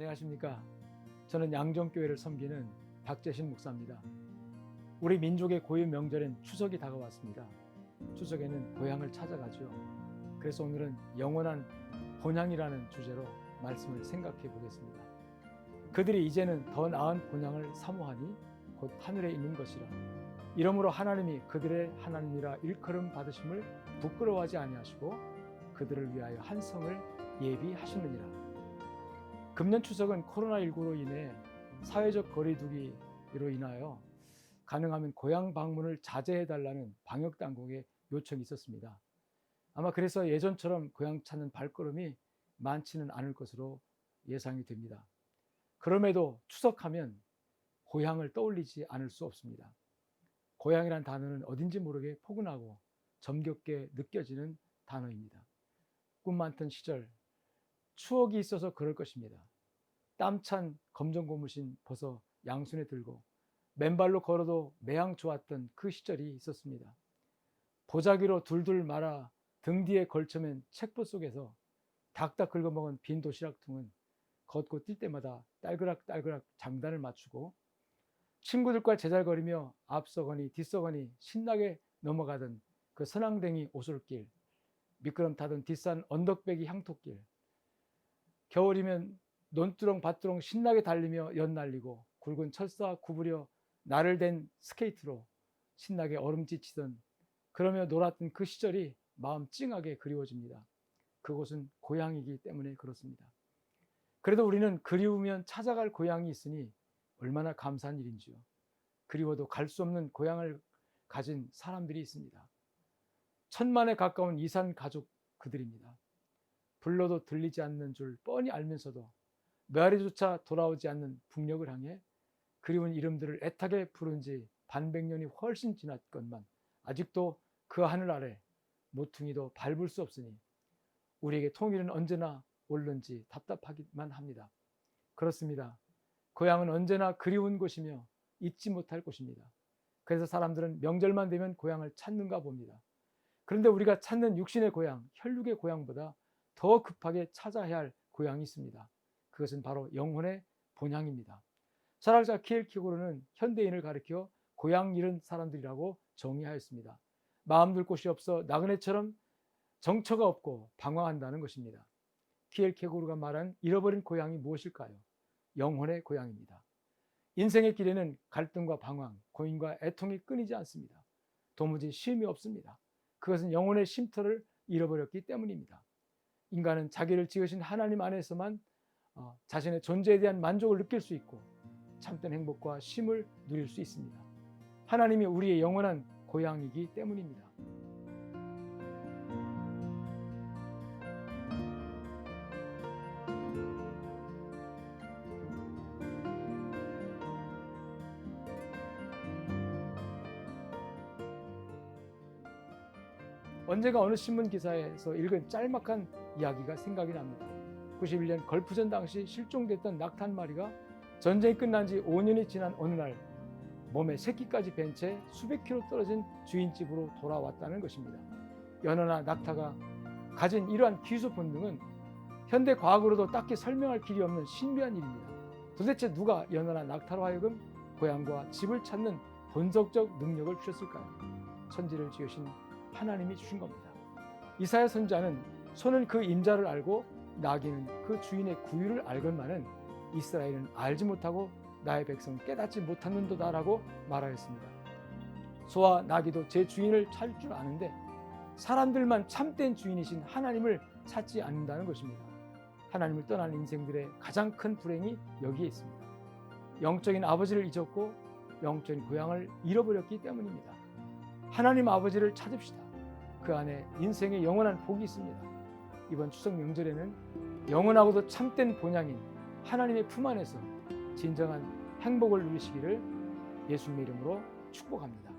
안녕하십니까. 저는 양정교회를 섬기는 박재신 목사입니다. 우리 민족의 고유 명절인 추석이 다가왔습니다. 추석에는 고향을 찾아가죠. 그래서 오늘은 영원한 본향이라는 주제로 말씀을 생각해 보겠습니다. 그들이 이제는 더 나은 본향을 사모하니 곧 하늘에 있는 것이라. 이러므로 하나님이 그들의 하나님이라 일컬음 받으심을 부끄러워하지 아니하시고 그들을 위하여 한 성을 예비하시느니라. 금년 추석은 코로나19로 인해 사회적 거리두기로 인하여 가능하면 고향 방문을 자제해달라는 방역당국의 요청이 있었습니다. 아마 그래서 예전처럼 고향 찾는 발걸음이 많지는 않을 것으로 예상이 됩니다. 그럼에도 추석하면 고향을 떠올리지 않을 수 없습니다. 고향이란 단어는 어딘지 모르게 포근하고 정겹게 느껴지는 단어입니다. 꿈 많던 시절, 추억이 있어서 그럴 것입니다. 땀찬 검정 고무신 벗어 양손에 들고 맨발로 걸어도 매양 좋았던 그 시절이 있었습니다. 보자기로 둘둘 말아 등 뒤에 걸쳐맨 책보 속에서 닥닥 긁어먹은 빈 도시락통은 걷고 뛸 때마다 딸그락딸그락 장단을 맞추고 친구들과 제잘거리며 앞서거니 뒤서거니 신나게 넘어가던 그 선앙댕이 오솔길, 미끄럼 타던 뒷산 언덕배기 향토길, 겨울이면 논두렁 밭두렁 신나게 달리며 연날리고 굵은 철사 구부려 나를 댄 스케이트로 신나게 얼음지치던 그러며 놀았던 그 시절이 마음 찡하게 그리워집니다. 그곳은 고향이기 때문에 그렇습니다. 그래도 우리는 그리우면 찾아갈 고향이 있으니 얼마나 감사한 일인지요. 그리워도 갈 수 없는 고향을 가진 사람들이 있습니다. 1000만에 가까운 이산 가족 그들입니다. 불러도 들리지 않는 줄 뻔히 알면서도 메아리조차 돌아오지 않는 북녘을 향해 그리운 이름들을 애타게 부른 지 반백년이 훨씬 지났건만 아직도 그 하늘 아래 모퉁이도 밟을 수 없으니 우리에게 통일은 언제나 옳는지 답답하기만 합니다. 그렇습니다. 고향은 언제나 그리운 곳이며 잊지 못할 곳입니다. 그래서 사람들은 명절만 되면 고향을 찾는가 봅니다. 그런데 우리가 찾는 육신의 고향, 혈육의 고향보다 더 급하게 찾아야 할 고향이 있습니다. 그것은 바로 영혼의 본향입니다. 철학자 키엘케고르는 현대인을 가리켜 고향 잃은 사람들이라고 정의하였습니다. 마음 둘 곳이 없어 나그네처럼 정처가 없고 방황한다는 것입니다. 키엘케고르가 말한 잃어버린 고향이 무엇일까요? 영혼의 고향입니다. 인생의 길에는 갈등과 방황, 고민과 애통이 끊이지 않습니다. 도무지 쉼이 없습니다. 그것은 영혼의 쉼터를 잃어버렸기 때문입니다. 인간은 자기를 지으신 하나님 안에서만 자신의 존재에 대한 만족을 느낄 수 있고 참된 행복과 쉼을 누릴 수 있습니다. 하나님이 우리의 영원한 고향이기 때문입니다. 언제가 어느 신문 기사에서 읽은 짤막한 이야기가 생각이 납니다. 91년 걸프전 당시 실종됐던 낙타 한 마리가 전쟁이 끝난 지 5년이 지난 어느 날 몸에 새끼까지 벤 채 수백 킬로 떨어진 주인집으로 돌아왔다는 것입니다. 연어나 낙타가 가진 이러한 귀소 본능은 현대 과학으로도 딱히 설명할 길이 없는 신비한 일입니다. 도대체 누가 연어나 낙타로 하여금 고향과 집을 찾는 본성적 능력을 주셨을까요? 천지를 지으신 하나님이 주신 겁니다. 이사야 선지자는 소는 그 임자를 알고 나귀는 그 주인의 구유를 알건만은 이스라엘은 알지 못하고 나의 백성은 깨닫지 못하는도다라고 말하였습니다. 소와 나귀도 제 주인을 찾을 줄 아는데 사람들만 참된 주인이신 하나님을 찾지 않는다는 것입니다. 하나님을 떠난 인생들의 가장 큰 불행이 여기에 있습니다. 영적인 아버지를 잊었고 영적인 고향을 잃어버렸기 때문입니다. 하나님 아버지를 찾읍시다. 그 안에 인생의 영원한 복이 있습니다. 이번 추석 명절에는 영원하고도 참된 본향인 하나님의 품 안에서 진정한 행복을 누리시기를 예수님의 이름으로 축복합니다.